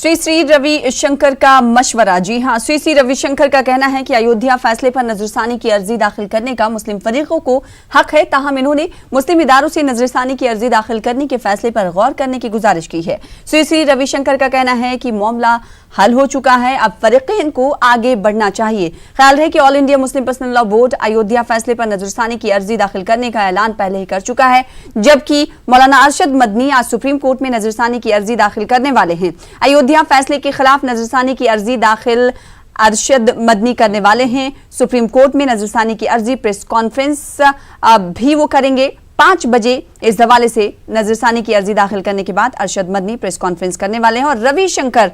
श्री श्री रविशंकर का मशवरा। जी हां, श्री श्री रविशंकर का कहना है कि अयोध्या फैसले पर नजरसानी की अर्जी दाखिल करने का मुस्लिम फरीकों को हक है, ताहम इन्होंने मुस्लिम इदारों से नजरसानी की अर्जी दाखिल करने के फैसले पर गौर करने की गुजारिश की है। श्री श्री रविशंकर का कहना है कि मामला हल हो चुका है, अब फरीक़ैन को आगे बढ़ना चाहिए। ख्याल है कि all India Muslim personal law board Ayodhya फैसले पर नजरसानी की अर्जी दाखिल करने का ऐलान पहले ही कर चुका है, जबकि मौलाना अरशद मदनी आज सुप्रीम कोर्ट में नजरसानी की अर्जी दाखिल करने वाले हैं। अयोध्या फैसले के खिलाफ नजरसानी की अर्जी दाखिल अरशद मदनी करने वाले हैं। सुप्रीम कोर्ट में नजरसानी की अर्जी प्रेस कॉन्फ्रेंस भी वो करेंगे 5 बजे। इस हवाले से नजरसानी की अर्जी दाखिल करने के बाद अरशद मदनी प्रेस कॉन्फ्रेंस करने वाले हैं। और रविशंकर,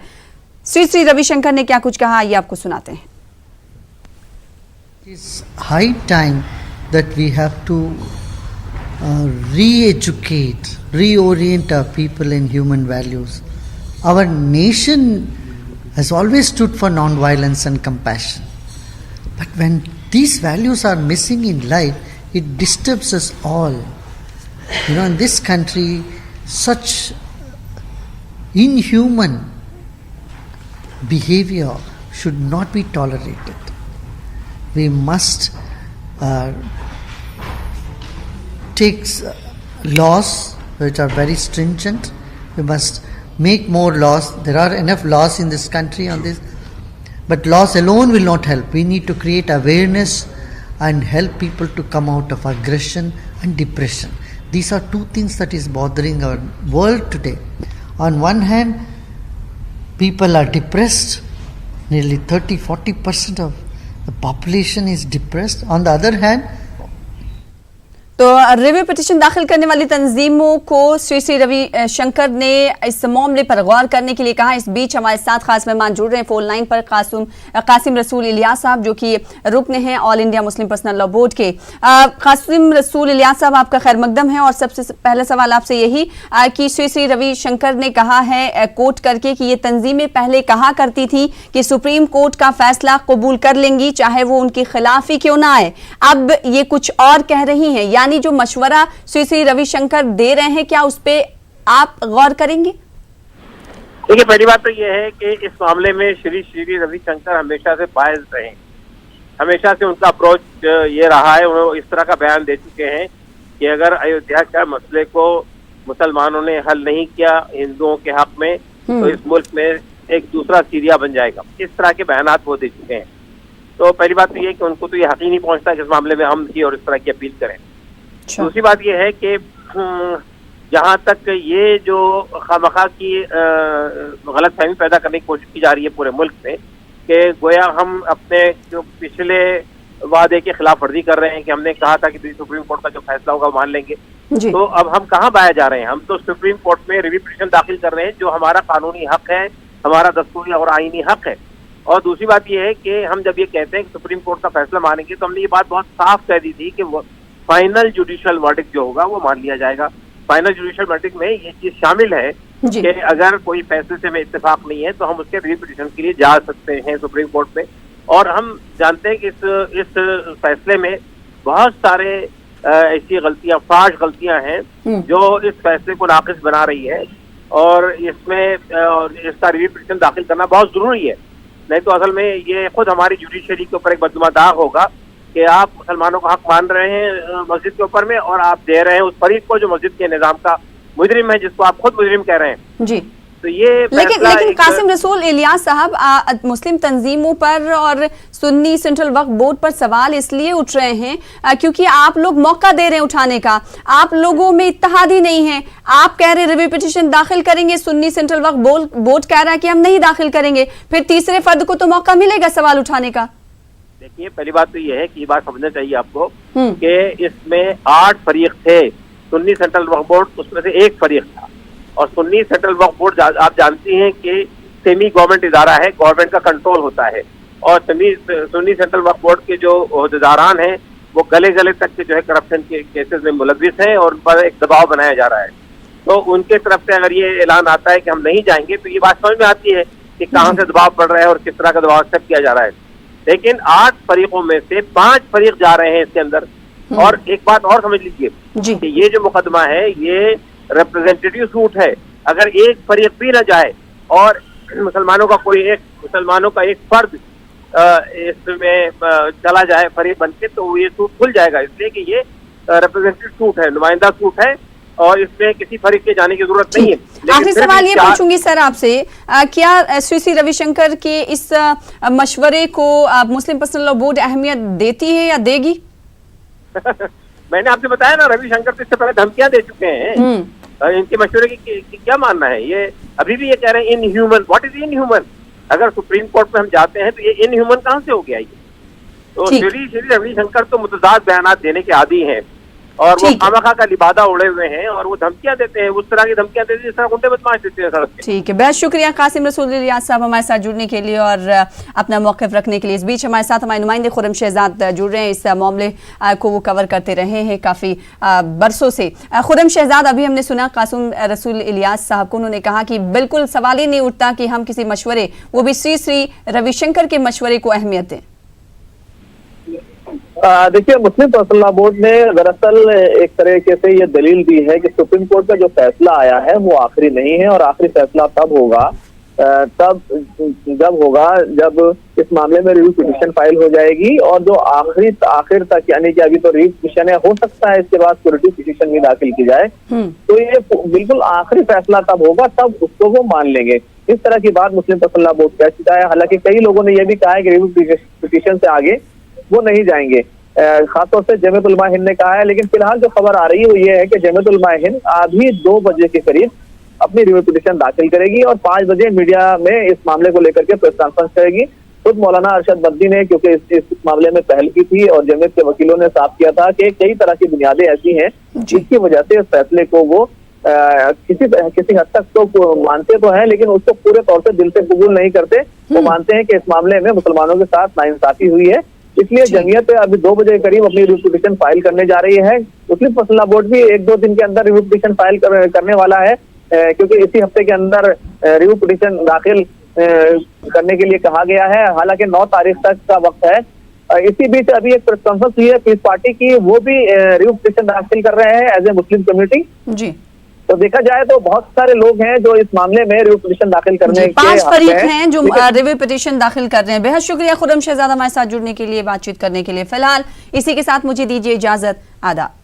श्री श्री रविशंकर ने क्या कुछ कहा, ये आपको सुनाते हैं। It's high time that we have to re-educate, reorient our people in human values. Our nation has always stood for non-violence and compassion. But when these values are missing in life, it disturbs us all. You know, in this country, such inhuman behavior should not be tolerated. We must take laws which are very stringent. We must make more laws. There are enough laws in this country on this, but laws alone will not help. We need to create awareness and help people to come out of aggression and depression. These are two things that is bothering our world today. On one hand, people are depressed. Nearly 30-40% of the population is depressed. On the other hand, तो review petition दाखिल करने वाली तंजीमों को श्री श्री रविशंकर ने इस मामले पर गौर करने के लिए कहा। इस बीच हमारे साथ खास मेहमान जुड़ रहे हैं फोन लाइन पर, कासिम रसूल इलियास साहब, जो कि रुकन हैं all India Muslim personal law board के। कासिम रसूल इलियास साहब, आपका खैर मकदम है। और सबसे पहला सवाल आपसे यही कि श्री श्री रविशंकर ने कहा है कोर्ट करके कि ये तंजीमें पहले कहा करती थी कि सुप्रीम कोर्ट का फैसला कबूल कर लेंगी, चाहे वो उनके खिलाफ ही क्यों ना आए। अब ये कुछ और कह रही हैं, यानी जो मशवरा श्री श्री रविशंकर दे रहे हैं, क्या उस पे आप गौर करेंगे? देखिए, पहली बात तो यह है कि इस मामले में श्री श्री रविशंकर हमेशा से बायस्ड रहे। हमेशा से उनका अप्रोच ये रहा है, वो इस तरह का बयान दे चुके हैं कि अगर अयोध्या के मसले को मुसलमानों ने हल नहीं किया हिंदुओं के हक में, तो इस मुल्क में एक दूसरा सीरिया बन जाएगा। इस तरह के बयानात वो दे चुके हैं। तो पहली बात तो ये कि उनको तो ये हक ही नहीं पहुंचता कि इस मामले में हम की और इस तरह की अपील करें। दूसरी बात यह है कि जहां तक ये जो खामखा की गलतफहमी पैदा करने की कोशिश की जा रही है पूरे मुल्क में कि गोया हम अपने जो पिछले वादे की खिलाफ वर्जी कर रहे हैं कि हमने कहा था कि सुप्रीम कोर्ट का जो फैसला होगा मान लेंगे, तो अब हम कहाँ बाया जा रहे हैं? हम तो सुप्रीम कोर्ट में रिव्यू पिटीशन दाखिल कर रहे हैं, जो हमारा कानूनी हक है, हमारा दस्तूरी और आईनी हक है। और दूसरी बात यह है कि हम जब ये कहते हैं कि सुप्रीम कोर्ट का फैसला मानेंगे, तो हमने ये बात बहुत साफ कह दी थी कि फाइनल जुडिशियल वर्डिक्ट जो होगा वो मान लिया जाएगा। फाइनल जुडिशियल वर्डिक्ट में ये चीज शामिल है कि अगर कोई फैसले से में इत्तेफाक नहीं है तो हम उसके रिव्यू पिटीशन के लिए जा सकते हैं सुप्रीम कोर्ट में। और हम जानते हैं कि इस फैसले में बहुत सारे ऐसी गलतियां, फाश गलतियां हैं जो इस फैसले को नाक़िस बना रही है, और इसमें इसका रिव्यू पिटीशन दाखिल करना बहुत जरूरी है। नहीं तो असल में ये खुद हमारी जुडिशरी के ऊपर एक बदनुमा दाग होगा कि आप मुसलमानों का हक मान रहे हैं मस्जिद के ऊपर में, और आप दे रहे हैं उस फरीक को जो मस्जिद के निजाम का मुजरिम है, जिसको आप खुद मुजरिम कह रहे हैं। जी, तो ये लेकिन कासिम रसूल इलियास साहब, मुस्लिम तंजीमों पर और सुन्नी सेंट्रल वक्फ बोर्ड पर सवाल इसलिए उठ रहे हैं क्योंकि आप लोग मौका दे रहे हैं उठाने का। आप लोगों में इत्तेहाद ही नहीं है। आप कह रहे हैं रिव्यू पिटीशन दाखिल करेंगे, सुन्नी सेंट्रल वक्फ बोर्ड कह रहा है कि हम नहीं दाखिल करेंगे, फिर तीसरे फर्द को तो मौका मिलेगा सवाल उठाने का। देखिए, पहली बात तो ये है कि ये बात समझना चाहिए आपको कि इसमें 8 फरीक थे। सुन्नी सेंट्रल वक्फ बोर्ड उसमें से एक फरीक था, और सुन्नी सेंट्रल वक्फ बोर्ड आप जानती हैं कि सेमी गवर्नमेंट इदारा है, गवर्नमेंट का कंट्रोल होता है, और सुन्नी सेंट्रल वक्फ बोर्ड के जो ओहदेदारान हैं वो गले गले तक के जो है करप्शन के केसेस में मुलविस हैं, और उन पर एक दबाव बनाया जा रहा है। तो उनके तरफ से अगर ये ऐलान आता है कि हम नहीं जाएंगे, तो ये बात समझ में आती है कि कहाँ से दबाव पड़ रहा है और किस तरह का दबाव एक्सेप्ट किया जा रहा है। लेकिन 8 फरीकों में से 5 फरीक जा रहे हैं इसके अंदर। और एक बात और समझ लीजिए कि ये जो मुकदमा है ये रिप्रेजेंटेटिव सूट है। अगर एक फरीक भी न जाए और मुसलमानों का एक फर्द इसमें चला जाए फरीक बन के, तो ये सूट खुल जाएगा, इसलिए कि ये रिप्रेजेंटेटिव सूट है, नुमाइंदा सूट है और इसमें किसी फरीक के जाने की जरूरत नहीं है। आखिरी सवाल ये पूछूंगी सर आपसे, क्या श्री रविशंकर के इस मशवरे को मुस्लिम पर्सनल लॉ बोर्ड अहमियत देती है या देगी? मैंने आपसे बताया ना, रविशंकर तो इससे पहले धमकियां दे चुके हैं। इनके मशवरे की क्या मानना है? ये अभी भी ये कह रहे हैं इनह्यूमन। What is inhuman? अगर सुप्रीम कोर्ट में हम जाते हैं तो ये इनह्यूमन कहां से हो गया? ये तो श्री रविशंकर तो मुतजाद बयानात देने के आदी हैं और वो खामखा का लिबादा उड़े हुए हैं और वो धमकियां देते हैं, उस तरह की धमकियां देते हैं जिस तरह गुंडे बदमाश देते हैं सड़क पे। ठीक है, बहुत शुक्रिया कासिम रसूल इलियास साहब हमारे साथ जुड़ने के लिए और अपना मौक़िफ़ रखने के लिए। इस बीच हमारे साथ हमारे नुमाइंदे खुर्रम शहजाद जुड़ रहे हैं, इस मामले को वो कवर करते रहे हैं काफ़ी बरसों से। खुर्रम शहजाद, अभी हमने सुना कासिम रसूल इलियास साहब को, उन्होंने कहा कि बिल्कुल सवाल ही नहीं उठता कि हम किसी मशवरे, वो भी श्री रविशंकर के मशवरे को अहमियत दें। देखिए, मुस्लिम पर्सनल लॉ बोर्ड ने दरअसल एक तरीके से ये दलील दी है कि सुप्रीम कोर्ट का जो फैसला आया है वो आखिरी नहीं है और आखिरी फैसला तब होगा जब इस मामले में रिव्यू पिटीशन फाइल हो जाएगी और जो आखिर तक, यानी कि अभी तो रिव्यू पिटीशन है, हो सकता है इसके बाद क्यूरेटिव पिटीशन भी दाखिल की जाए, तो ये बिल्कुल आखिरी फैसला तब होगा, तब उसको वो मान लेंगे। इस तरह की बात मुस्लिम पर्सनल लॉ बोर्ड कह चुका है। हालांकि कई लोगों ने यह भी कहा है कि रिव्यू पिटीशन से आगे वो नहीं जाएंगे, खासतौर से जमीयत उलमा हिंद ने कहा है। लेकिन फिलहाल जो खबर आ रही है वो ये है कि जमीयत उलमा हिंद अभी 2 बजे के करीब अपनी रिव्यू पिटीशन दाखिल करेगी और 5 बजे मीडिया में इस मामले को लेकर के प्रेस कॉन्फ्रेंस करेगी। खुद मौलाना अरशद बद्दी ने, क्योंकि इस मामले में पहल की थी और जमीयत के वकीलों ने साफ किया था कि कई तरह की बुनियादें ऐसी हैं जिसकी वजह से इस फैसले को वो किसी हद तक तो मानते तो हैं, लेकिन उसको पूरे तौर से दिल से कबूल नहीं करते। वो मानते हैं कि इस मामले में मुसलमानों के साथ नाइंसाफी हुई है, इसलिए जमीयत अभी 2 बजे के करीब अपनी रिव्यू पिटीशन फाइल करने जा रही है। मुस्लिम पर्सनल लॉ बोर्ड भी 1-2 दिन के अंदर रिव्यू पिटीशन फाइल करने वाला है, क्योंकि इसी हफ्ते के अंदर रिव्यू पिटीशन दाखिल करने के लिए कहा गया है। हालांकि 9 तारीख तक का वक्त है। इसी बीच अभी एक प्रेस कॉन्फ्रेंस हुई है पीस पार्टी की, वो भी रिव्यू पिटीशन दाखिल कर रहे हैं एज ए मुस्लिम कम्युनिटी जी। तो देखा जाए तो बहुत सारे लोग हैं जो इस मामले में रिव्यू पिटीशन दाखिल करने के 5 फरीक हैं जो रिव्यू पिटीशन दाखिल कर रहे हैं। बेहद शुक्रिया खुर्रम शहजाद हमारे साथ जुड़ने के लिए, बातचीत करने के लिए। फिलहाल इसी के साथ मुझे दीजिए इजाजत। आदाब।